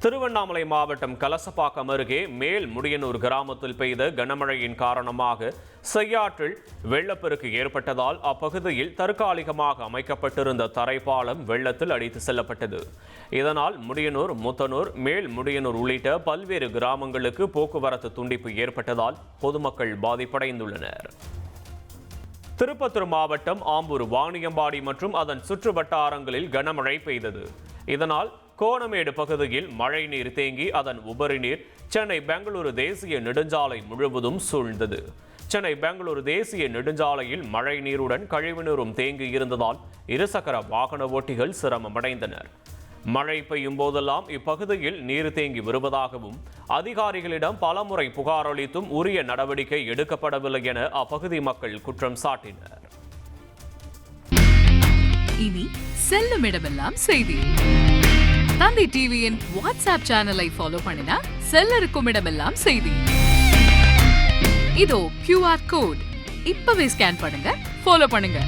திருவண்ணாமலை மாவட்டம் கலசப்பாக்கம் அருகே மேல் முடியனூர் கிராமத்தில் பெய்த கனமழையின் காரணமாக செய்யாற்றில் வெள்ளப்பெருக்கு ஏற்பட்டதால் அப்பகுதியில் தற்காலிகமாக அமைக்கப்பட்டிருந்த தரைப்பாலம் வெள்ளத்தில் அடித்து செல்லப்பட்டது. இதனால் முடியனூர், முத்தனூர், மேல் முடியனூர் உள்ளிட்ட பல்வேறு கிராமங்களுக்கு போக்குவரத்து துண்டிப்பு ஏற்பட்டதால் பொதுமக்கள் பாதிப்படைந்துள்ளனர். திருப்பத்தூர் மாவட்டம் ஆம்பூர், வாணியம்பாடி மற்றும் அதன் சுற்று வட்டாரங்களில் கனமழை பெய்தது. இதனால் கோணமேடு பகுதியில் மழை நீர் தேங்கி அதன் உபரி நீர் சென்னை பெங்களூரு தேசிய நெடுஞ்சாலை முழுவதும் சூழ்ந்தது. சென்னை பெங்களூரு தேசிய நெடுஞ்சாலையில் மழை நீருடன் கழிவுநீரும் தேங்கி இருந்ததால் இருசக்கர வாகன ஓட்டிகள் சிரமமடைந்தனர். மழை பெய்யும் போதெல்லாம் இப்பகுதியில் நீர் தேங்கி வருவதாகவும் அதிகாரிகளிடம் பலமுறை புகார் அளித்தும் உரிய நடவடிக்கை எடுக்கப்படவில்லை என அப்பகுதி மக்கள் குற்றம் சாட்டினர். இனி செல்லும் இடமெல்லாம் செய்தி. தந்தை டிவியின் வாட்ஸ்அப் சேனலை ஃபாலோ பண்ணினா செல்ல இருக்கும் இடமெல்லாம் செய்தி. இதோ QR கோட் இப்பவே ஸ்கேன் பண்ணுங்க, ஃபாலோ பண்ணுங்க.